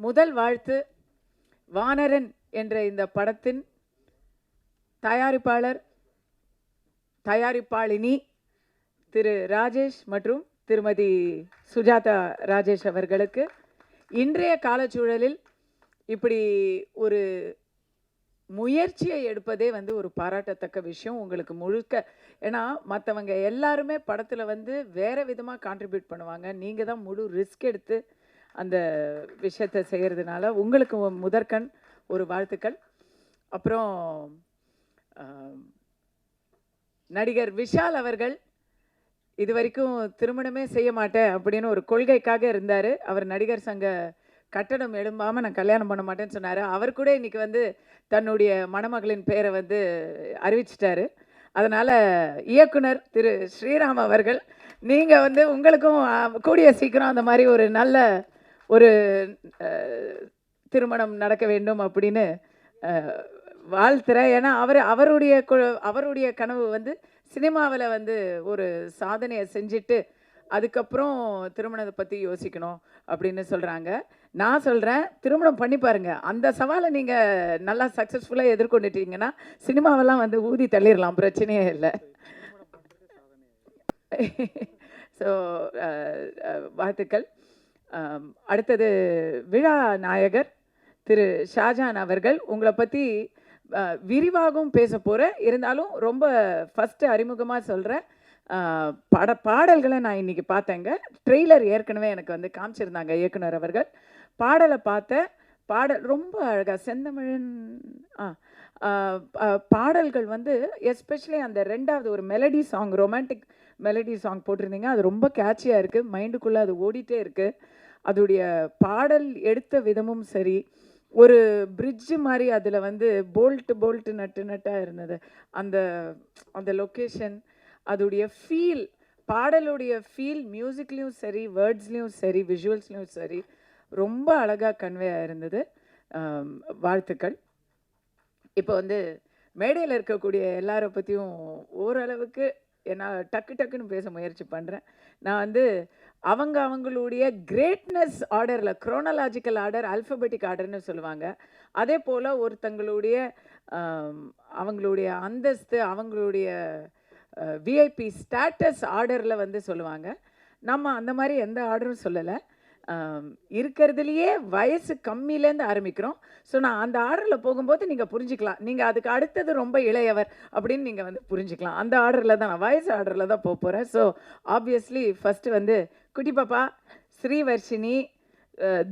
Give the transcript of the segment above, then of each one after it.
முதல் வாழ்த்து வானரன் என்ற இந்த படத்தின் தயாரிப்பாளர் தயாரிப்பாளினி திரு ராஜேஷ் மற்றும் திருமதி சுஜாதா ராஜேஷ் அவர்களுக்கு இன்றைய காலச்சூழலில் இப்படி ஒரு முயற்சியை எடுப்பதே வந்து ஒரு பாராட்டத்தக்க விஷயம். உங்களுக்கு முழுக்க ஏன்னா மற்றவங்க எல்லாருமே படத்தில் வந்து வேறு விதமாக கான்ட்ரிபியூட் பண்ணுவாங்க. நீங்கள் தான் முழு ரிஸ்க் எடுத்து அந்த விஷயத்தை செய்கிறதுனால உங்களுக்கு முதற்கண் ஒரு வாழ்த்துக்கள். அப்புறம் நடிகர் விஷால் அவர்கள் இது வரைக்கும் திருமணமே செய்ய மாட்டேன் அப்படின்னு ஒரு கொள்கைக்காக இருந்தார். அவர் நடிகர் சங்க கட்டணம் எழும்பாமல் நான் கல்யாணம் பண்ண மாட்டேன்னு சொன்னார். அவர் கூட இன்றைக்கி வந்து தன்னுடைய மணமகளின் பெயரை வந்து அறிவிச்சிட்டாரு. அதனால் இயக்குனர் திரு ஸ்ரீராம் அவர்கள் நீங்கள் வந்து உங்களுக்கும் கூடிய சீக்கிரம் அந்த மாதிரி ஒரு நல்ல ஒரு திருமணம் நடக்க வேண்டும் அப்படின்னு வாழ்த்துறேன். ஏன்னா அவருடைய கனவு வந்து சினிமாவில் வந்து ஒரு சாதனையை செஞ்சுட்டு அதுக்கப்புறம் திருமணத்தை பற்றி யோசிக்கணும் அப்படின்னு சொல்கிறாங்க. நான் சொல்கிறேன், திருமணம் பண்ணி பாருங்கள். அந்த சவாலை நீங்கள் நல்லா சக்ஸஸ்ஃபுல்லாக எதிர்கொண்டுட்டீங்கன்னா சினிமாவெல்லாம் வந்து ஊதி தள்ளிடலாம், பிரச்சனையே இல்லை. ஸோ வாழ்த்துக்கள். அடுத்தது விழா நாயகர் திரு ஷாஜான் அவர்கள் உங்களை பற்றி விரிவாகவும் பேச போகிறேன். இருந்தாலும் ரொம்ப ஃபஸ்ட்டு அறிமுகமாக சொல்கிறேன். பாடல்களை நான் இன்றைக்கி பார்த்தேங்க. ட்ரெய்லர் ஏற்கனவே எனக்கு வந்து காமிச்சிருந்தாங்க இயக்குனர் அவர்கள். பாடலை பார்த்தேன். பாடல் ரொம்ப அழகாக செந்தமிழன் பாடல்கள் வந்து எஸ்பெஷலி அந்த ரெண்டாவது ஒரு melody song, romantic melody song போட்டிருந்தீங்க. அது ரொம்ப கேட்சியாக இருக்குது, மைண்டுக்குள்ளே அது ஓடிட்டே இருக்குது. அதோடைய பாடல் எடுத்த விதமும் சரி, ஒரு பிரிட்ஜு மாதிரி அதில் வந்து போல்ட்டு நட்டாக இருந்தது. அந்த அந்த லொக்கேஷன், அதோடைய ஃபீல், பாடலுடைய ஃபீல் மியூசிக்லேயும் சரி, வேர்ட்ஸ்லேயும் சரி, விஷுவல்ஸ்லேயும் சரி ரொம்ப அழகாக கன்வே ஆகிருந்தது. வாழ்த்துக்கள். இப்போ வந்து மேடையில் இருக்கக்கூடிய எல்லாரை பற்றியும் ஓரளவுக்கு நான் டக்குன்னு பேச முயற்சி பண்ணுறேன். நான் வந்து அவங்களுடைய கிரேட்னஸ் ஆர்டரில், குரோனலாஜிக்கல் ஆர்டர், ஆல்ஃபபெட்டிக் ஆர்டர்னு சொல்லுவாங்க. அதே போல் ஒருத்தங்களுடைய அவங்களுடைய அந்தஸ்து, அவங்களுடைய விஐபி ஸ்டேட்டஸ் ஆர்டரில் வந்து சொல்லுவாங்க. நம்ம அந்த மாதிரி எந்த ஆர்டரும் சொல்லலை. இருக்கிறதுலையே வயசு கம்மியிலேருந்து ஆரம்பிக்கிறோம். ஸோ நான் அந்த ஆர்டரில் போகும்போது நீங்கள் புரிஞ்சுக்கலாம், நீங்கள் அதுக்கு அடுத்தது ரொம்ப இளையவர் அப்படின்னு நீங்கள் வந்து புரிஞ்சுக்கலாம். அந்த ஆர்டரில் தான், நான் வயசு ஆர்டரில் தான் போக போகிறேன். ஸோ ஆப்வியஸ்லி ஃபஸ்ட்டு வந்து குட்டி பாப்பா ஸ்ரீவர்ஷினி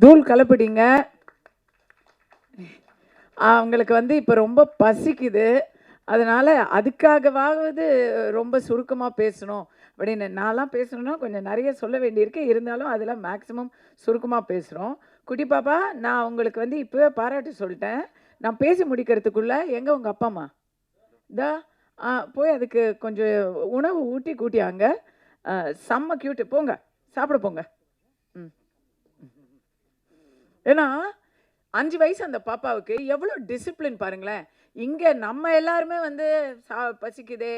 தூள் கலப்பிடிங்க. அவங்களுக்கு வந்து இப்போ ரொம்ப பசிக்குது. அதனால் அதுக்காகவாவது ரொம்ப சுருக்கமாக பேசணும் அப்படின்னு. நான்லாம் பேசணுன்னா கொஞ்சம் நிறைய சொல்ல வேண்டியிருக்கு. இருந்தாலும் அதெல்லாம் மேக்ஸிமம் சுருக்கமாக பேசுகிறோம். குட்டி பாப்பா, நான் உங்களுக்கு வந்து இப்போவே பாராட்டு சொல்லிட்டேன். நான் பேசி முடிக்கிறதுக்குள்ளே எங்கே உங்கள் அப்பா அம்மா போய் அதுக்கு கொஞ்சம் உணவு ஊட்டி கூட்டியாங்க. செம்ம க்யூட்டு, போங்க சாப்பிட போங்க. ஏன்னா 5 வயசு அந்த பாப்பாவுக்கு எவ்வளோ டிசிப்ளின் பாருங்களேன். இங்கே நம்ம எல்லாருமே வந்து பசிக்குதே,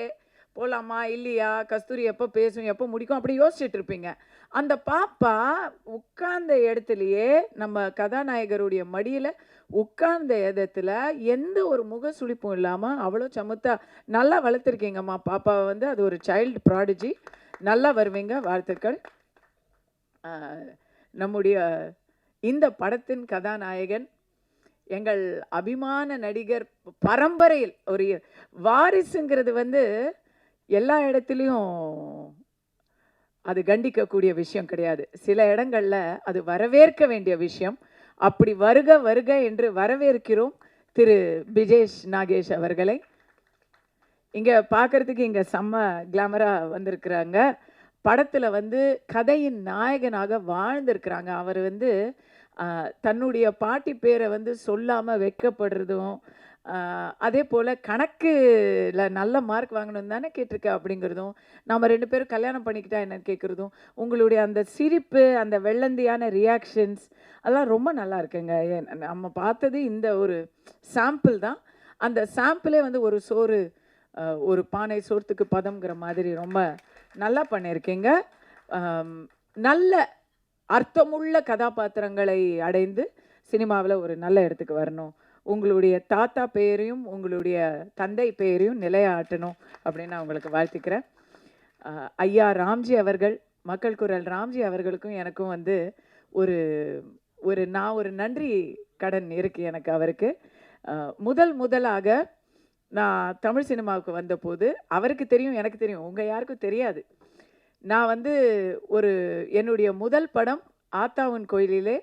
போகலாமா இல்லையா, கஸ்தூரி எப்போ பேசும், எப்போ முடிக்கும், அப்படி யோசிச்சுட்டு இருப்பீங்க. அந்த பாப்பா உட்கார்ந்த இடத்துலையே, நம்ம கதாநாயகருடைய மடியில் உட்கார்ந்த இடத்துல எந்த ஒரு முக சுளிப்பும் இல்லாமல் அவ்வளோ சமுத்தா நல்லா வளர்த்துருக்கீங்கம்மா பாப்பாவை வந்து. அது ஒரு சைல்டு ப்ராடிஜி. நல்லா வருவீங்க, வாழ்த்துக்கள். நம்முடைய இந்த படத்தின் கதாநாயகன் எங்கள் அபிமான நடிகர் பரம்பரையில் ஒரு வாரிசுங்கிறது வந்து எல்லா இடத்துலையும் அது கண்டிக்கக்கூடிய விஷயம் கிடையாது. சில இடங்களில் அது வரவேற்க வேண்டிய விஷயம். அப்படி வருக என்று வரவேற்கிறோம் திரு பிஜேஷ் நாகேஷ் அவர்களை. இங்கே பார்க்குறதுக்கு இங்கே செம்ம கிளாமராக வந்திருக்கிறாங்க. படத்தில் வந்து கதையின் நாயகனாக வாழ்ந்திருக்கிறாங்க. அவர் வந்து தன்னுடைய பாட்டி பேரை வந்து சொல்லாமல் வெட்கப்படுறதும், அதே போல் கணக்கில் நல்ல மார்க் வாங்கணும் தானே கேட்டிருக்க அப்படிங்கிறதும், நம்ம 2 பேரும் கல்யாணம் பண்ணிக்கிட்டா என்னன்னு கேட்குறதும், உங்களுடைய அந்த சிரிப்பு, அந்த வெள்ளந்தியான ரியாக்ஷன்ஸ் அதெல்லாம் ரொம்ப நல்லா இருக்குங்க. நம்ம பார்த்தது இந்த ஒரு சாம்பிள் தான். அந்த சாம்பிளே வந்து ஒரு சோறு, ஒரு பானை சோற்றுக்கு பதம்ங்கிற மாதிரி ரொம்ப நல்லா பண்ணியிருக்கீங்க. நல்ல அர்த்தமுள்ள கதாபாத்திரங்களை அடைந்து சினிமாவில் ஒரு நல்ல இடத்துக்கு வரணும், உங்களுடைய தாத்தா பெயரையும் உங்களுடைய தந்தை பெயரையும் நிலையாட்டணும் அப்படின்னு நான் உங்களுக்கு வாழ்த்துக்கிறேன். ஐயா ராம்ஜி அவர்கள், மக்கள் குரல் ராம்ஜி அவர்களுக்கும் எனக்கும் வந்து ஒரு நன்றி கடன் இருக்குது எனக்கு அவருக்கு. முதலாக நான் தமிழ் சினிமாவுக்கு வந்தபோது அவருக்கு தெரியும், எனக்கு தெரியும், உங்கள் யாருக்கும் தெரியாது. நான் வந்து என்னுடைய முதல் படம் ஆத்தாவன் கோயிலிலே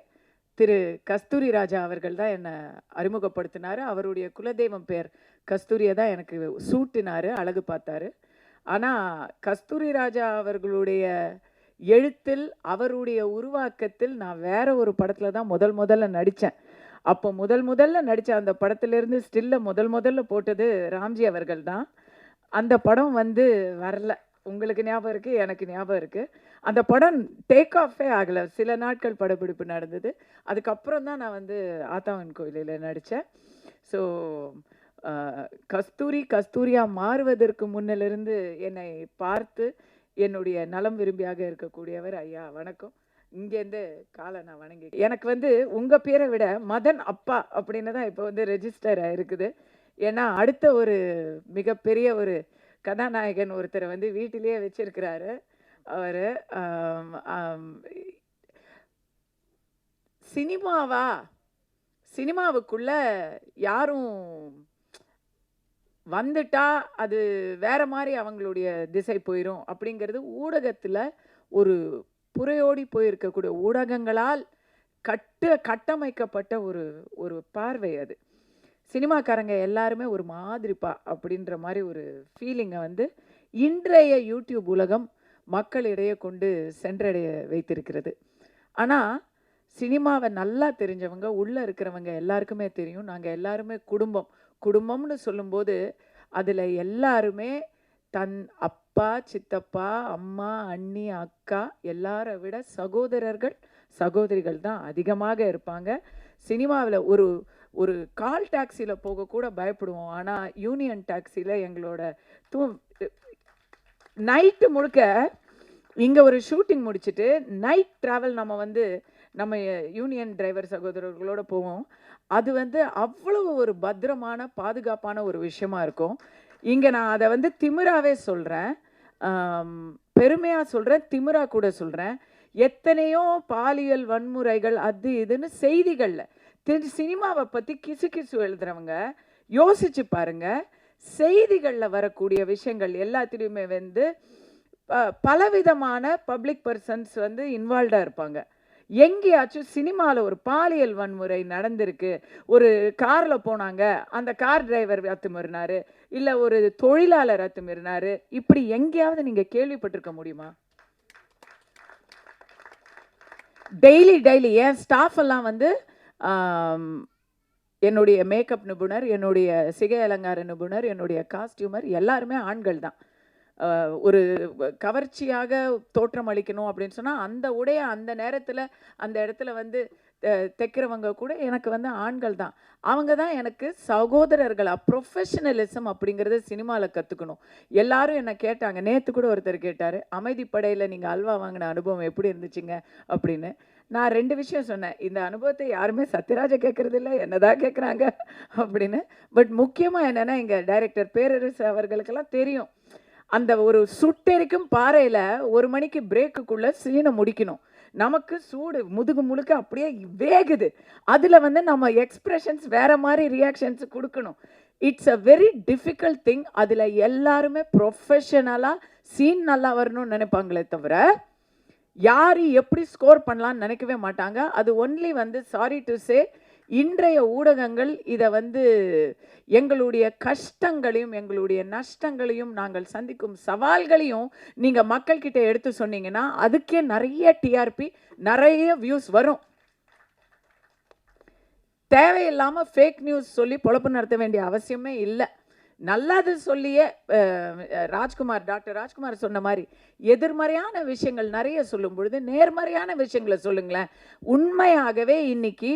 திரு கஸ்தூரி ராஜா அவர்கள் தான் என்னை அறிமுகப்படுத்தினார். அவருடைய குலதெய்வம் பேர் கஸ்தூரியை தான் எனக்கு சூட்டினார், அழகு பார்த்தாரு. ஆனால் கஸ்தூரி ராஜா அவர்களுடைய எழுத்தில், அவருடைய உருவாக்கத்தில் நான் வேற ஒரு படத்தில் தான் முதல்ல நடித்தேன். அப்போ முதல்ல நடித்த அந்த படத்திலேருந்து ஸ்டில்ல முதல்ல போட்டது ராம்ஜி அவர்கள் தான். அந்த படம் வந்து வரல, உங்களுக்கு ஞாபகம் இருக்குது, எனக்கு ஞாபகம் இருக்குது. அந்த படம் டேக் ஆஃபே ஆகலை, சில நாட்கள் படப்பிடிப்பு நடந்தது. அதுக்கப்புறம் தான் நான் வந்து ஆத்தாவன் கோயிலில் நடித்தேன். ஸோ கஸ்தூரியாக மாறுவதற்கு முன்னிலிருந்து என்னை பார்த்து என்னுடைய நலம் விரும்பியாக இருக்கக்கூடியவர் ஐயா, வணக்கம். இங்கேருந்து காலை நான் வணங்கி, எனக்கு வந்து உங்கள் பேரை விட மதன் அப்பா அப்படின்னு தான் இப்போ வந்து ரெஜிஸ்டர் ஆகிருக்குது. ஏன்னா அடுத்த ஒரு மிகப்பெரிய ஒரு கதாநாயகன் ஒருத்தரை வந்து வீட்டிலேயே வச்சிருக்கிறாரு. அவர் சினிமாவுக்குள்ள யாரும் வந்துட்டா அது வேற மாதிரி அவங்களுடைய திசை போயிடும் அப்படிங்கிறது ஊடகத்தில் ஒரு புறையோடி போயிருக்கக்கூடிய ஊடகங்களால் கட்டமைக்கப்பட்ட ஒரு பார்வை. அது சினிமாக்காரங்க எல்லாருமே ஒரு மாதிரிப்பா அப்படின்ற மாதிரி ஒரு ஃபீலிங்கை வந்து இன்றைய யூடியூப் உலகம் மக்களிடையே கொண்டு சென்றடைய வைத்திருக்கிறது. ஆனால் சினிமாவை நல்லா தெரிஞ்சவங்க, உள்ளே இருக்கிறவங்க எல்லாருக்குமே தெரியும், நாங்கள் எல்லாருமே குடும்பம்னு சொல்லும்போது அதில் எல்லாருமே தன் அப்பா, சித்தப்பா, அம்மா, அண்ணி, அக்கா எல்லாரை விட சகோதரிகள் தான் அதிகமாக இருப்பாங்க. சினிமாவில் ஒரு கால் டாக்ஸியில் போக கூட பயப்படுவோம். ஆனால் யூனியன் டாக்ஸியில் எங்களோட நைட்டு முழுக்க இங்கே ஒரு ஷூட்டிங் முடிச்சுட்டு நைட் ட்ராவல் நம்ம யூனியன் டிரைவர் சகோதரர்களோடு போவோம். அது வந்து அவ்வளவு ஒரு பத்திரமான பாதுகாப்பான ஒரு விஷயமா இருக்கும். இங்கே நான் அதை வந்து திமிராவே சொல்கிறேன், பெருமையாக சொல்கிறேன், திமிரா கூட சொல்கிறேன். எத்தனையோ பாலியல் வன்முறைகள் அது இதுன்னு செய்திகளில் சினிமாவை பற்றி கிசு எழுதுறவங்க யோசிச்சு பாருங்க. செய்திகளில் வரக்கூடிய விஷயங்கள் எல்லாத்திலையுமே வந்து பலவிதமான பப்ளிக் பர்சன்ஸ் வந்து இன்வால்வ்டாக இருப்பாங்க. எங்கேயாச்சும் சினிமாவில் ஒரு பாலியல் வன்முறை நடந்திருக்கு, ஒரு காரில் போனாங்க, அந்த கார் டிரைவர் அத்துமீறினாரு, இல்லை ஒரு தொழிலாளர் அத்துமீறினாரு, இப்படி எங்கேயாவது நீங்கள் கேள்விப்பட்டிருக்க முடியுமா? டெய்லி என் ஸ்டாஃப் எல்லாம் வந்து என்னுடைய மேக்கப் நிபுணர், என்னுடைய சிகை அலங்கார நிபுணர், என்னுடைய காஸ்டியூமர் எல்லாருமே ஆண்கள் தான். ஒரு கவர்ச்சியாக தோற்றம் அளிக்கணும் அப்படின்னு சொன்னால் அந்த உடைய அந்த நேரத்தில் அந்த இடத்துல வந்து தைக்கிறவங்க கூட எனக்கு வந்து ஆண்கள் தான். அவங்க தான் எனக்கு சகோதரர்களாக. ப்ரொஃபஷனலிசம் அப்படிங்கிறத சினிமாவில் கற்றுக்கணும். எல்லாரும் என்னை கேட்டாங்க, நேற்று கூட ஒருத்தர் கேட்டார், அமைதிப்படையில் நீங்கள் அல்வா வாங்கின அனுபவம் எப்படி இருந்துச்சுங்க அப்படின்னு. நான் 2 விஷயம் சொன்னேன். இந்த அனுபவத்தை யாருமே சத்யராஜை கேட்குறது இல்லை, என்னதான் கேட்குறாங்க அப்படின்னு. பட் முக்கியமாக என்னென்னா, இங்கே டைரக்டர் பேரரசு அவர்களுக்கெல்லாம் தெரியும், அந்த ஒரு சுட்டெரிக்கும் பாறையில் 1 மணிக்கு பிரேக்குக்குள்ளே சீனை முடிக்கணும். நமக்கு சூடு முதுகு முழுக்க அப்படியே வேகுது. அதில் வந்து நம்ம எக்ஸ்பிரஷன்ஸ் வேறு மாதிரி ரியாக்ஷன்ஸ் கொடுக்கணும். It's a very difficult thing. அதில் எல்லாருமே ப்ரொஃபஷனலாக சீன் நல்லா வரணும்னு நினைப்பாங்களே தவிர யார் எப்படி ஸ்கோர் பண்ணலான்னு நினைக்கவே மாட்டாங்க. அது ஒன்லி வந்து சாரி டு சே, இன்றைய ஊடகங்கள் இதை வந்து எங்களுடைய கஷ்டங்களையும் எங்களுடைய நஷ்டங்களையும் நாங்கள் சந்திக்கும் சவால்களையும் நீங்கள் மக்கள்கிட்ட எடுத்து சொன்னீங்கன்னா அதுக்கே நிறைய டிஆர்பி, நிறைய வியூஸ் வரும். தேவையில்லாமல் ஃபேக் நியூஸ் சொல்லி பொழப்பு நடத்த வேண்டிய அவசியமே இல்லை. நல்லது சொல்லியே டாக்டர் ராஜ்குமார் சொன்ன மாதிரி எதிர்மறையான விஷயங்கள் நிறைய சொல்லும் பொழுது நேர்மறையான விஷயங்களை சொல்லுங்களேன். உண்மையாகவே இன்னைக்கு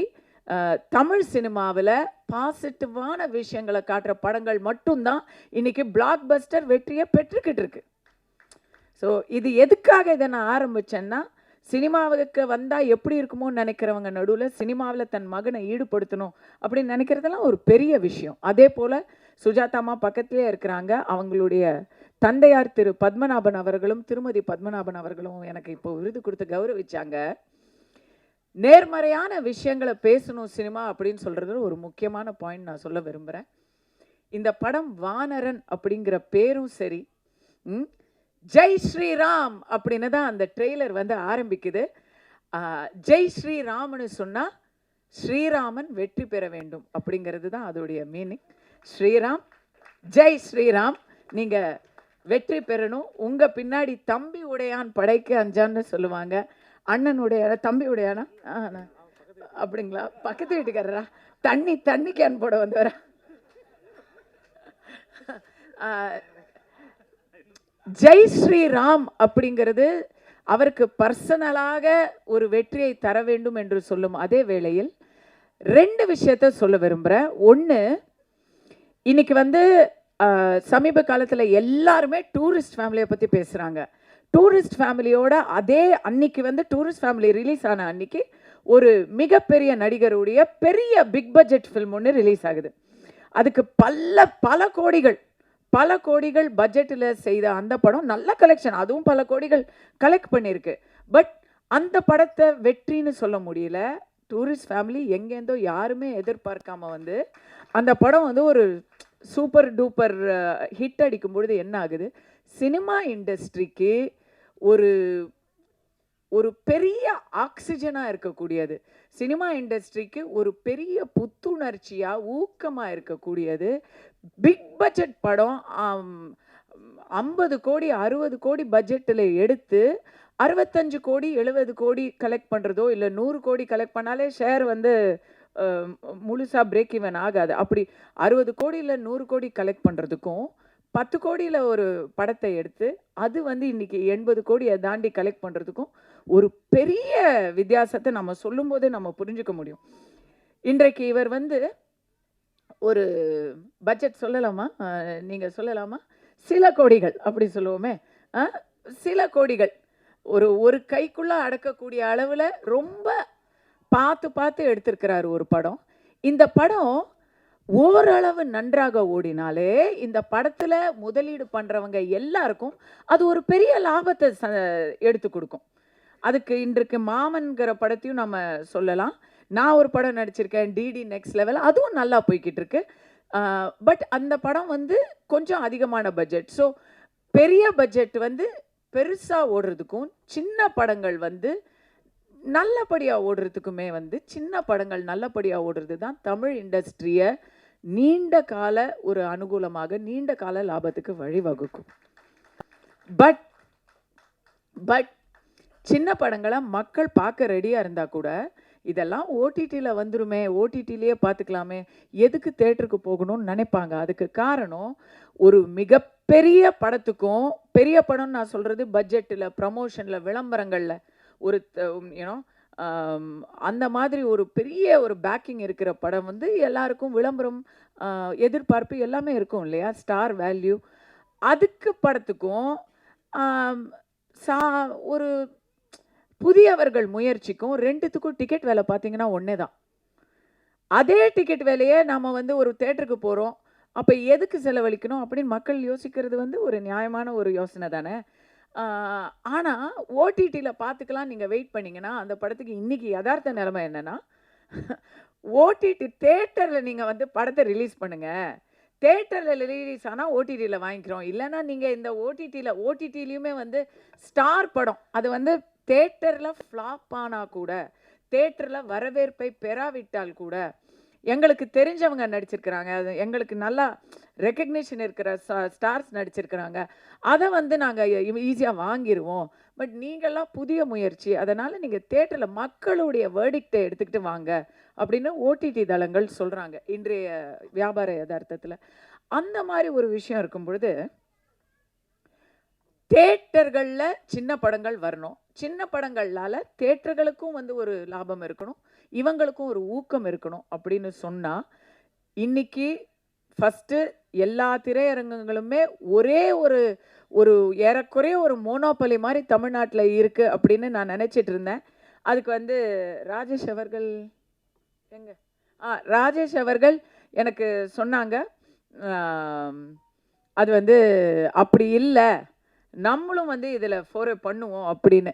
தமிழ் சினிமாவில் பாசிட்டிவான விஷயங்களை காட்டுற படங்கள் மட்டும்தான் இன்னைக்கு பிளாக் பஸ்டர் வெற்றியை பெற்றுக்கிட்டு இருக்கு. ஸோ இது எதுக்காக இதை நான் ஆரம்பித்தேன்னா, சினிமாவுக்கு வந்தால் எப்படி இருக்குமோன்னு நினைக்கிறவங்க நடுவில் சினிமாவில் தன் மகனை ஈடுபடுத்தணும் அப்படின்னு நினைக்கிறதெல்லாம் ஒரு பெரிய விஷயம். அதே போல் சுஜாதாமா பக்கத்திலே இருக்கிறாங்க. அவங்களுடைய தந்தையார் திரு பத்மநாபன் அவர்களும் திருமதி பத்மநாபன் அவர்களும் எனக்கு இப்போ விருது கொடுத்து கௌரவிச்சாங்க. நேர்மறையான விஷயங்களை பேசணும் சினிமா அப்படின்னு சொல்கிறது ஒரு முக்கியமான பாயிண்ட் நான் சொல்ல விரும்புகிறேன். இந்த படம் வானரன் அப்படிங்கிற பேரும் சரி, ஜெய் ஸ்ரீராம் அப்படின்னு தான் அந்த ட்ரெய்லர் வந்து ஆரம்பிக்குது. ஜெய் ஸ்ரீராம்னு சொன்னால் ஸ்ரீராமன் வெற்றி பெற வேண்டும் அப்படிங்கிறது தான் அதோடைய மீனிங். ஸ்ரீராம், ஜெய் ஸ்ரீராம், நீங்கள் வெற்றி பெறணும். உங்கள் பின்னாடி தம்பி உடையான் படைக்கு அஞ்சான்னு சொல்லுவாங்க. அண்ணனுடைய தம்பி உடையானா அப்படிங்களா? பக்கத்து வீட்டுக்காரரா? தண்ணி கேன் போட வந்தவரா? ஜெய் ஸ்ரீராம் அப்படிங்கிறது அவருக்கு பர்சனலாக ஒரு வெற்றியை தர வேண்டும் என்று சொல்லும் அதே வேளையில் 2 விஷயத்த சொல்ல விரும்புகிறேன். ஒன்று, இன்னைக்கு வந்து சமீப காலத்தில் எல்லாருமே டூரிஸ்ட் ஃபேமிலியை பற்றி பேசுகிறாங்க. டூரிஸ்ட் ஃபேமிலியோட அதே அன்னைக்கு வந்து டூரிஸ்ட் ஃபேமிலி ரிலீஸ் ஆன அன்னைக்கு ஒரு மிகப்பெரிய நடிகருடைய பெரிய பிக் பட்ஜெட் ஃபில்ம் ஒன்று ரிலீஸ் ஆகுது. அதுக்கு பல கோடிகள் பட்ஜெட்டில் செய்த அந்த படம் நல்ல கலெக்ஷன், அதுவும் பல கோடிகள் கலெக்ட் பண்ணியிருக்கு. பட் அந்த படத்தை வெற்றின்னு சொல்ல முடியல. டூரிஸ்ட் ஃபேமிலி எங்கேருந்தோ யாருமே எதிர்பார்க்காம வந்து அந்த படம் வந்து ஒரு சூப்பர் டூப்பர் ஹிட் அடிக்கும் பொழுது என்ன ஆகுது, சினிமா இண்டஸ்ட்ரிக்கு ஒரு பெரிய ஆக்சிஜனாக இருக்கக்கூடியது, சினிமா இண்டஸ்ட்ரிக்கு ஒரு பெரிய புத்துணர்ச்சியாக ஊக்கமாக இருக்கக்கூடியது பிக் பட்ஜெட் படம். 50 கோடி 60 கோடி பட்ஜெட்டில் எடுத்து 65 கோடி 70 கோடி கலெக்ட் பண்ணுறதோ இல்லை 100 கோடி கலெக்ட் பண்ணாலே ஷேர் வந்து முழுசாக பிரேக் ஈவன் ஆகாது. அப்படி 60 கோடி இல்லை 100 கோடி கலெக்ட் பண்ணுறதுக்கும் 10 கோடியில் ஒரு படத்தை எடுத்து அது வந்து இன்னைக்கு 80 கோடியை தாண்டி கலெக்ட் பண்ணுறதுக்கும் ஒரு பெரிய வித்தியாசத்தை நம்ம சொல்லும் போதே நம்ம புரிஞ்சுக்க முடியும். இன்றைக்கு இவர் வந்து ஒரு பட்ஜெட் சொல்லலாமா, நீங்கள் சொல்லலாமா, சில கோடிகள் அப்படி சொல்லுவோமே, சில கோடிகள் ஒரு கைக்குள்ளே அடக்கக்கூடிய அளவில் ரொம்ப பார்த்து எடுத்திருக்கிறார் ஒரு படம். இந்த படம் ஓரளவு நன்றாக ஓடினாலே இந்த படத்தில் முதலீடு பண்ணுறவங்க எல்லாருக்கும் அது ஒரு பெரிய லாபத்தை எடுத்து கொடுக்கும். அதுக்கு இன்றைக்கு மாமன்கிற படத்தையும் நம்ம சொல்லலாம். நான் ஒரு படம் நடிச்சிருக்கேன், டிடி நெக்ஸ்ட் லெவல், அதுவும் நல்லா போய்கிட்டு இருக்கு. பட் அந்த படம் வந்து கொஞ்சம் அதிகமான பட்ஜெட். ஸோ பெரிய பட்ஜெட் வந்து பெருசாக ஓடுறதுக்கும் சின்ன படங்கள் வந்து நல்லபடியாக ஓடுறதுக்குமே வந்து சின்ன படங்கள் நல்லபடியாக ஓடுறது தான் தமிழ் இண்டஸ்ட்ரியை நீண்ட கால ஒரு அனுகூலமாக நீண்ட கால லாபத்துக்கு வழிவகுக்கும். பட் சின்ன படங்களை மக்கள் பார்க்க ரெடியாக இருந்தால் கூட இதெல்லாம் ஓடிடியில் வந்துருமே, ஓடிடிலேயே பார்த்துக்கலாமே, எதுக்கு தேட்டருக்கு போகணும்னு நினைப்பாங்க. அதுக்கு காரணம் ஒரு மிகப்பெரிய படத்துக்கும், பெரிய படம்னு நான் சொல்கிறது பட்ஜெட்டில், ப்ரமோஷனில், விளம்பரங்களில் ஒரு யூனோ அந்த மாதிரி ஒரு பெரிய ஒரு பேக்கிங் இருக்கிற படம் வந்து எல்லாருக்கும் விளம்பரம், எதிர்பார்ப்பு எல்லாமே இருக்கும் இல்லையா, ஸ்டார் வேல்யூ. அதுக்கு படத்துக்கும் ஒரு புதியவர்கள் முயற்சிக்கும் ரெண்டுத்துக்கும் டிக்கெட் விலை பார்த்தீங்கன்னா ஒன்றே தான். அதே டிக்கெட் விலையே நம்ம வந்து ஒரு தேட்டருக்கு போகிறோம், அப்போ எதுக்கு செலவழிக்கணும் அப்படின்னு மக்கள் யோசிக்கிறது வந்து ஒரு நியாயமான ஒரு யோசனை தானே. ஆனால் ஓடிடியில் பார்த்துக்கலாம் நீங்கள் வெயிட் பண்ணிங்கன்னா அந்த படத்துக்கு இன்றைக்கி யதார்த்த நிலைமை என்னென்னா, ஓடிடி தேட்டரில் நீங்கள் வந்து படத்தை ரிலீஸ் பண்ணுங்கள், தேட்டரில் ரிலீஸ் ஆனால் ஓடிடியில் வாங்கிக்கிறோம். இல்லைன்னா நீங்கள் இந்த ஓடிடிலையுமே வந்து ஸ்டார் படம் அது வந்து தேட்டரில் ஃப்ளாப் ஆனால் கூட, தேட்டரில் வரவேற்பை பெறாவிட்டால் கூட, எங்களுக்கு தெரிஞ்சவங்க நடிச்சிருக்கிறாங்க, அது எங்களுக்கு நல்லா ரெக்கக்னிஷன் இருக்கிற ஸ்டார்ஸ் நடிச்சிருக்கிறாங்க, அதை வந்து நாங்கள் ஈஸியாக வாங்கிடுவோம். பட் நீங்கள்லாம் புதிய முயற்சி, அதனால் நீங்கள் தேட்டரில் மக்களுடைய வேர்டிக்டை எடுத்துக்கிட்டு வாங்க அப்படின்னு ஓடிடி தளங்கள் சொல்கிறாங்க இன்றைய வியாபார யதார்த்தத்தில். அந்த மாதிரி ஒரு விஷயம் இருக்கும் பொழுது தேட்டர்களில் சின்ன படங்கள் வரணும், சின்ன படங்களால் தேட்டர்களுக்கும் வந்து ஒரு லாபம் இருக்கணும், இவங்களுக்கும் ஒரு ஊக்கம் இருக்கணும் அப்படின்னு சொன்னால், இன்னைக்கு ஃபஸ்ட்டு எல்லா திரையரங்குகளுமே ஒரே ஒரு ஏறக்குறைய ஒரு மோனோபலி மாதிரி தமிழ்நாட்டில் இருக்குது அப்படின்னு நான் நினச்சிட்டு இருந்தேன். அதுக்கு வந்து ராஜேஷ் அவர்கள் ராஜேஷ் அவர்கள் எனக்கு சொன்னாங்க, அது வந்து அப்படி இல்லை, நம்மளும் வந்து இதில் ஃபோரே பண்ணுவோம் அப்படின்னு.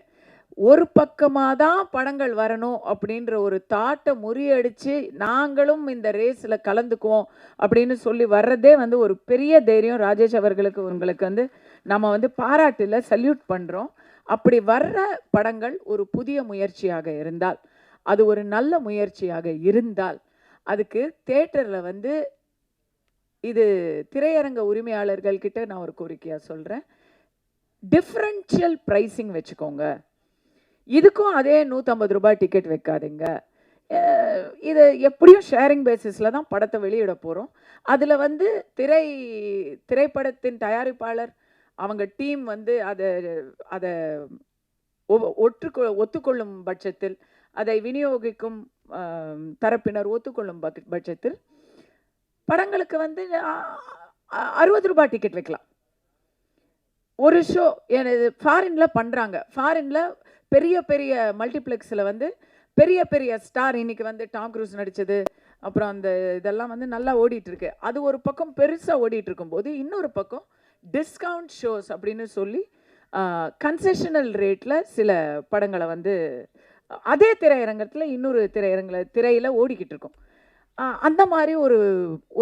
ஒரு பக்கமாக தான் படங்கள் வரணும் அப்படின்ற ஒரு தாட்டை முறியடித்து நாங்களும் இந்த ரேஸில் கலந்துக்குவோம் அப்படின்னு சொல்லி வர்றதே வந்து ஒரு பெரிய தைரியம். ராஜேஷ் அவர்களுக்கு உங்களுக்கு வந்து நம்ம வந்து பாராட்டில் சல்யூட் பண்ணுறோம். அப்படி வர்ற படங்கள் ஒரு புதிய முயற்சியாக இருந்தால், அது ஒரு நல்ல முயற்சியாக இருந்தால், அதுக்கு தியேட்டரில் வந்து இது திரையரங்க உரிமையாளர்கள் கிட்ட நான் ஒரு கோரிக்கையாக சொல்கிறேன், டிஃப்ரென்ஷியல் ப்ரைஸிங் வச்சுக்கோங்க. இதுக்கும் அதே 150 ரூபாய் டிக்கெட் வைக்காதீங்க. இது எப்படியும் ஷேரிங் பேசிஸில் தான் படத்தை வெளியிட போகிறோம். அதில் வந்து திரைப்படத்தின் தயாரிப்பாளர் அவங்க டீம் வந்து அதை ஒத்துக்கொள்ளும் பட்சத்தில், அதை விநியோகிக்கும் தரப்பினர் ஒத்துக்கொள்ளும் பட்சத்தில் படங்களுக்கு வந்து 60 ரூபாய் டிக்கெட் வைக்கலாம். ஒரு ஷோ ஃபாரினில் பண்ணுறாங்க. ஃபாரினில் பெரிய பெரிய மல்டிப்ளெக்ஸில் வந்து பெரிய பெரிய ஸ்டார், இன்னைக்கு வந்து டாம் க்ரூஸ் நடித்தது, அப்புறம் அந்த இதெல்லாம் வந்து நல்லா ஓடிட்டுருக்கு. அது ஒரு பக்கம் பெருசாக ஓடிட்டு இருக்கும்போது, இன்னொரு பக்கம் டிஸ்கவுண்ட் ஷோஸ் அப்படின்னு சொல்லி கன்செஷனல் ரேட்டில் சில படங்களை வந்து அதே திரையரங்கத்தில் இன்னொரு திரையில் ஓடிக்கிட்டு இருக்கும். அந்த மாதிரி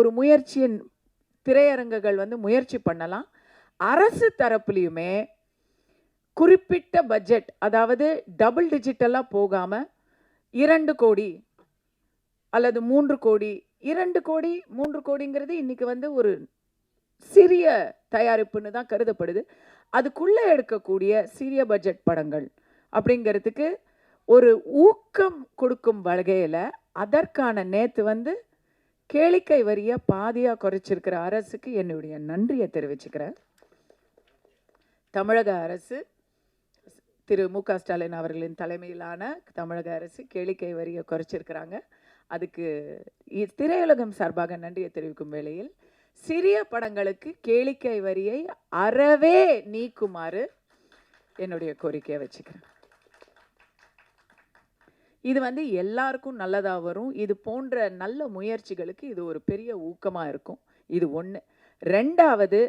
ஒரு முயற்சியை திரையரங்குகள் வந்து முயற்சி பண்ணலாம். அரசு தரப்புலையுமே குறிப்பிட்ட பட்ஜெட், அதாவது டபுள் டிஜிட்டலாக போகாமல் 2 கோடி அல்லது 3 கோடி, 2 கோடி 3 கோடிங்கிறது இன்னைக்கு வந்து ஒரு சிறிய தயாரிப்புன்னு தான் கருதப்படுது. அதுக்குள்ளே எடுக்கக்கூடிய சிறிய பட்ஜெட் படங்கள் அப்படிங்கிறதுக்கு ஒரு ஊக்கம் கொடுக்கும் வகையில் அதற்கான நேற்று வந்து கேளிக்கை வரியை பாதியாக குறைச்சிருக்கிற அரசுக்கு என்னுடைய நன்றியை தெரிவிச்சுக்கிறேன். தமிழக அரசு, திரு மு.க. ஸ்டாலின் அவர்களின் தலைமையிலான தமிழக அரசு கேளிக்கை வரியை குறைச்சிருக்கிறாங்க. அதுக்கு திரையுலகம் சார்பாக நன்றியை தெரிவிக்கும் வேளையில் சிறிய படங்களுக்கு கேளிக்கை வரியை அறவே நீக்குமாறு என்னுடைய கோரிக்கையை வச்சுக்கிறேன். இது வந்து எல்லாருக்கும் நல்லதாக வரும். இது போன்ற நல்ல முயற்சிகளுக்கு இது ஒரு பெரிய ஊக்கமாக இருக்கும். இது ஒன்று. ரெண்டாவது,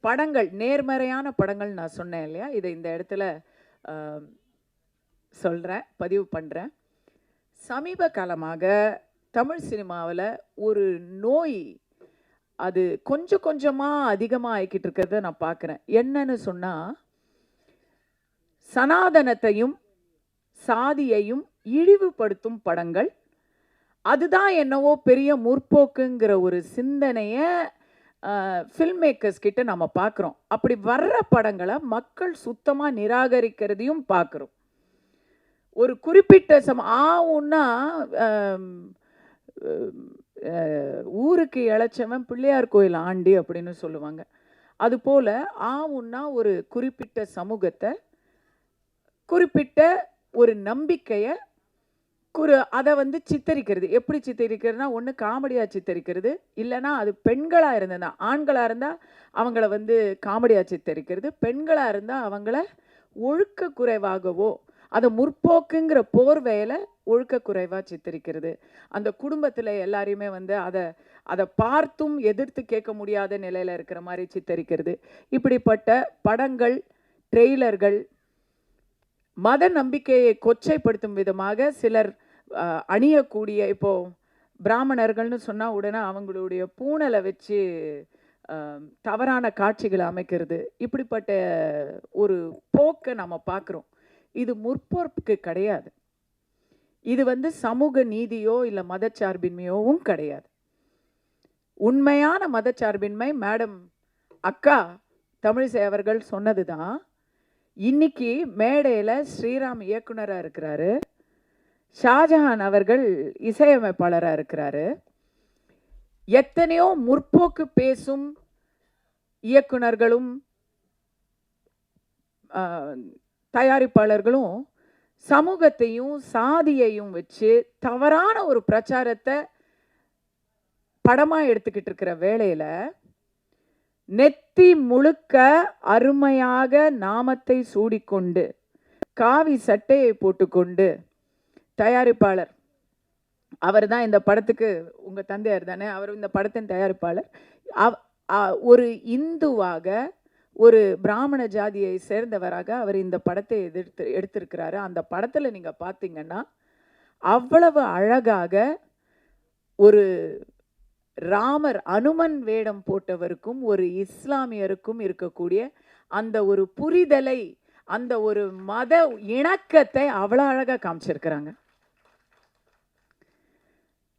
படங்கள், நேர்மறையான படங்கள் நான் சொன்னேன் இல்லையா, இதை இந்த இடத்துல சொல்கிறேன், பதிவு பண்ணுறேன். சமீப காலமாக தமிழ் சினிமாவில் ஒரு நோய் அது கொஞ்சம் கொஞ்சமாக அதிகமாக ஆகிக்கிட்டு இருக்கிறத நான் பார்க்குறேன். என்னன்னு சொன்னால், சனாதனத்தையும் சாதியையும் இழிவுபடுத்தும் படங்கள், அதுதான் என்னவோ பெரிய முற்போக்குங்கிற ஒரு சிந்தனையை ஃபில்ம் மேக்கர்ஸ் கிட்ட நம்ம பார்க்குறோம். அப்படி வர்ற படங்களை மக்கள் சுத்தமாக நிராகரிக்கிறதையும் பார்க்குறோம். ஒரு குறிப்பிட்ட ஆவுன்னா ஊருக்கு இழைச்சவன் பிள்ளையார் கோயில் ஆண்டி அப்படின்னு சொல்லுவாங்க. அதுபோல் ஆவுன்னா ஒரு குறிப்பிட்ட சமூகத்தை, குறிப்பிட்ட ஒரு நம்பிக்கையை அதை வந்து சித்தரிக்கிறது. எப்படி சித்தரிக்கிறதுனா, ஒன்று காமெடியாக சித்தரிக்கிறது, இல்லைனா அது பெண்களாக இருந்ததுன்னா, ஆண்களாக இருந்தால் அவங்கள வந்து காமெடியாக சித்தரிக்கிறது, பெண்களாக இருந்தால் அவங்கள ஒழுக்க குறைவாகவோ அதை முற்போக்குங்கிற போர்வையில் ஒழுக்க குறைவாக சித்தரிக்கிறது. அந்த குடும்பத்தில் எல்லாரையுமே வந்து அதை பார்த்தும் எதிர்த்து கேட்க முடியாத நிலையில் இருக்கிற மாதிரி சித்தரிக்கிறது. இப்படிப்பட்ட படங்கள், ட்ரெய்லர்கள் மத நம்பிக்கையை கொச்சைப்படுத்தும் விதமாக சிலர் அணியக்கூடிய, இப்போது பிராமணர்கள்னு சொன்னால் உடனே அவங்களுடைய பூணலை வச்சு தவறான காட்சிகளை அமைக்கிறது. இப்படிப்பட்ட ஒரு போக்கை நம்ம பார்க்குறோம். இது முற்போக்கு கிடையாது. இது வந்து சமூக நீதியோ இல்லை மதச்சார்பின்மையோவும் கிடையாது. உண்மையான மதச்சார்பின்மை மேடம் அக்கா தமிழிசை அவர்கள் சொன்னது தான். இன்னைக்கு மேடையில் ஸ்ரீராம் இயக்குனராக இருக்கிறாரு, ஷாஜஹான் அவர்கள் இசையமைப்பாளராக இருக்கிறாரு. எத்தனையோ முற்போக்கு பேசும் இயக்குனர்களும் தயாரிப்பாளர்களும் சமூகத்தையும் சாதியையும் வச்சு தவறான ஒரு பிரச்சாரத்தை படமாக எடுத்துக்கிட்டு இருக்கிற வேளையில் நெத்தி முழுக்க அருமையாக நாமத்தை சூடிக்கொண்டு காவி சட்டையை போட்டுக்கொண்டு தயாரிப்பாளர், அவர் தான் இந்த படத்துக்கு, உங்கள் தந்தையார் தானே, அவர் இந்த படத்தின் தயாரிப்பாளர். ஒரு இந்துவாக, ஒரு பிராமண ஜாதியை சேர்ந்தவராக அவர் இந்த படத்தை எடுத்திருக்கிறாரு. அந்த படத்தில் நீங்கள் பார்த்தீங்கன்னா அவ்வளவு அழகாக ஒரு ராமர், அனுமன் வேடம் போட்டவருக்கும் ஒரு இஸ்லாமியருக்கும் இருக்கக்கூடிய அந்த ஒரு புரிதலை, அந்த ஒரு மத இணக்கத்தை அவ்வளோ அழகாக காமிச்சிருக்கிறாங்க.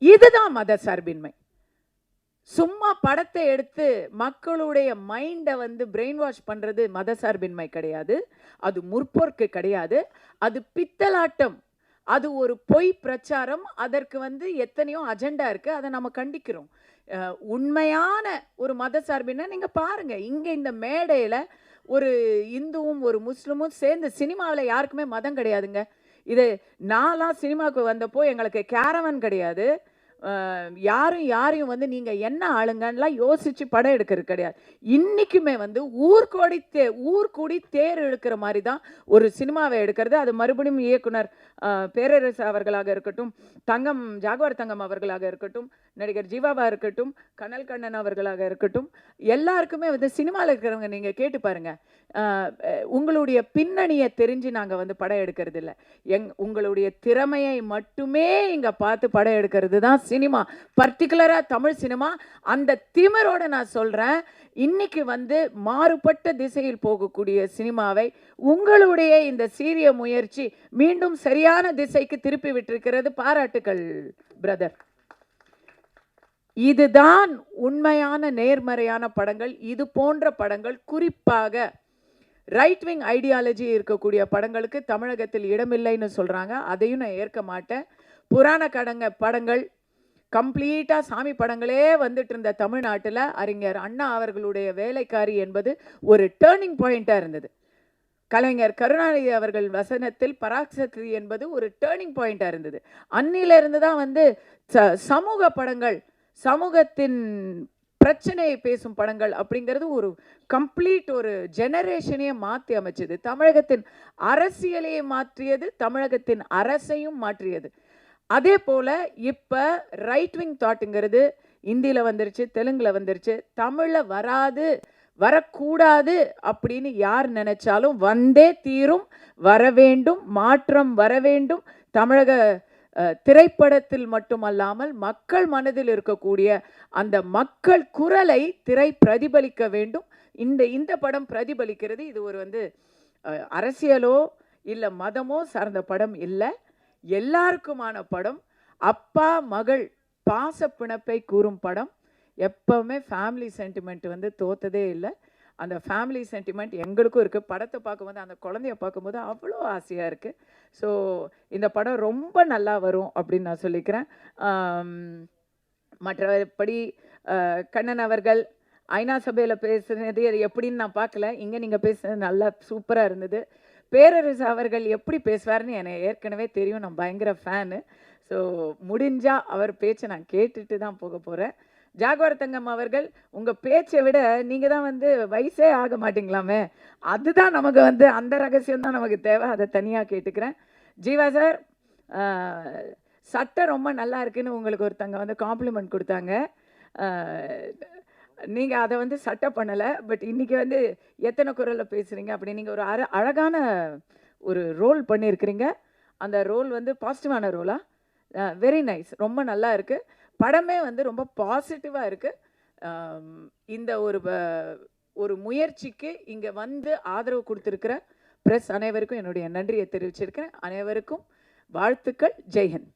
இதுதான் மத சார்பின்மை. சும்மா படத்தை எடுத்து மக்களுடைய மைண்டை பிரெயின் வாஷ் பண்றது மத சார்பின்மை கிடையாது. அது முற்போக்கு கிடையாது. அது பித்தலாட்டம். அது ஒரு பொய் பிரச்சாரம். அதற்கு எத்தனையோ அஜெண்டா இருக்கு. அதை நம்ம கண்டிக்கிறோம். உண்மையான ஒரு மத சார்பின்மை நீங்க பாருங்க. இங்க இந்த மேடையில ஒரு இந்துவும் ஒரு முஸ்லிமும் சேர்ந்து, சினிமாவில் யாருக்குமே மதம் கிடையாதுங்க. இது நான்லாம் சினிமாவுக்கு வந்தப்போ எங்களுக்கு கேரவன் கிடையாது. யாரும் யாரையும் நீங்கள் என்ன ஆளுங்கலாம் யோசிச்சு படம் எடுக்கிறது கிடையாது. இன்னைக்குமே ஊர்கூடி தேர் இழுக்கிற மாதிரி தான் ஒரு சினிமாவை எடுக்கிறது. அது மறுபடியும் இயக்குனர் பேரரசு அவர்களாக இருக்கட்டும், ஜாகுவார் தங்கம் அவர்களாக இருக்கட்டும், நடிகர் ஜீவாவா இருக்கட்டும், கனல் கண்ணன் அவர்களாக இருக்கட்டும், எல்லாருக்குமே சினிமாவில் இருக்கிறவங்க நீங்கள் கேட்டு பாருங்க. உங்களுடைய பின்னணியை தெரிஞ்சு நாங்கள் படம் எடுக்கிறது இல்லை. உங்களுடைய திறமையை மட்டுமே இங்கே பார்த்து படம் எடுக்கிறது தான் சினிமா. பர்டிகுலரா தமிழ் சினிமா. அந்த திமிரோட நான் சொல்றேன், இன்னைக்கு மாறுபட்ட திசையில் போகக்கூடிய சினிமாவை உங்களுடைய இந்த சீரிய முயற்சி மீண்டும் சரியான திசைக்கு திருப்பி விட்டிருக்கிறது. பாராட்டுக்கள் பிரதர். இதுதான் உண்மையான நேர்மறையான படங்கள். இது போன்ற படங்கள், குறிப்பாக ரைட் விங் ஐடியாலஜி இருக்கக்கூடிய படங்களுக்கு தமிழகத்தில் இடமில்லைன்னு சொல்றாங்க. அதையும் நான் ஏற்க மாட்டேன். புராண படங்கள், கம்ப்ளீட்டா சாமி படங்களே வந்துட்டு இருந்த தமிழ்நாட்டில் அறிஞர் அண்ணா அவர்களுடைய வேலைக்காரி என்பது ஒரு டேர்னிங் பாயிண்டா இருந்தது. கலைஞர் கருணாநிதி அவர்கள் வசனத்தில் பராசக்தி என்பது ஒரு டேர்னிங் பாயிண்டா இருந்தது. அன்னிலிருந்து தான் சமூக படங்கள், சமூகத்தின் பிரச்சனையை பேசும் படங்கள் அப்படிங்கிறது ஒரு கம்ப்ளீட் ஒரு ஜெனரேஷனையே மாற்றி அமைச்சது. தமிழகத்தின் அரசியலையே மாற்றியது, தமிழகத்தின் அரசையும் மாற்றியது. அதே போல இப்போ ரைட் விங் தாட்டுங்கிறது இந்தியில் வந்துருச்சு, தெலுங்கில் வந்துருச்சு. தமிழில் வரக்கூடாது அப்படின்னு யார் நினைச்சாலும் வந்தே தீரும், வர வேண்டும், மாற்றம் வர வேண்டும். தமிழக திரைப்படத்தில் மட்டுமல்லாமல் மக்கள் மனதில் இருக்கக்கூடிய அந்த மக்கள் குரலை திரை பிரதிபலிக்க வேண்டும். இந்த படம் பிரதிபலிக்கிறது. இது ஒரு அரசியலோ இல்லை மதமோ சார்ந்த படம் இல்லை, எல்லாருக்குமான படம். அப்பா மகள் பாச பிணைப்பை கூறும் படம். எப்பவுமே ஃபேமிலி சென்டிமெண்ட் தோத்ததே இல்லை. அந்த ஃபேமிலி சென்டிமெண்ட் எங்களுக்கும் இருக்குது. படத்தை பார்க்கும்போது, அந்த குழந்தைய பார்க்கும்போது அவ்வளோ ஆசையாக இருக்குது. ஸோ இந்த படம் ரொம்ப நல்லா வரும் அப்படின்னு நான் சொல்லிக்கிறேன். மற்றபடி கண்ணன் அவர்கள் ஐநா சபையில் பேசுனது எப்படின்னு நான் பார்க்கல. இங்கே நீங்கள் பேசுனது நல்லா சூப்பராக இருந்தது. பேரரசு அவர்கள் எப்படி பேசுவார்னு எனக்கு ஏற்கனவே தெரியும். நான் பயங்கர ஃபேனு. ஸோ முடிஞ்சால் அவர் பேச்சை நான் கேட்டுட்டு தான் போக போகிறேன். ஜாகுவார் தங்கம் அவர்கள், உங்கள் பேச்சை விட நீங்கள் தான் வயசே ஆக மாட்டிங்களாமே, அதுதான் நமக்கு அந்த ரகசியம் தான் நமக்கு தேவை. அதை தனியாக கேட்டுக்கிறேன். ஜீவா சார், சட்டை ரொம்ப நல்லா இருக்குன்னு உங்களுக்கு ஒருத்தங்க காம்ப்ளிமெண்ட் கொடுத்தாங்க. நீங்கள் அதை சட்டை பண்ணலை. பட் இன்றைக்கி எத்தனை குரலில் பேசுகிறீங்க அப்படி நீங்கள் ஒரு அழகான ஒரு ரோல் பண்ணியிருக்கிறீங்க. அந்த ரோல் பாசிட்டிவான ரோலா? Very nice. ரொம்ப நல்லா இருக்குது. படமே ரொம்ப பாசிட்டிவாக இருக்குது. இந்த ஒரு முயற்சிக்கு இங்கே ஆதரவு கொடுத்துருக்கிற ப்ரெஸ் அனைவருக்கும் என்னுடைய நன்றியை தெரிவிச்சிருக்கிறேன். அனைவருக்கும் வாழ்த்துக்கள். ஜெய்ஹிந்த்.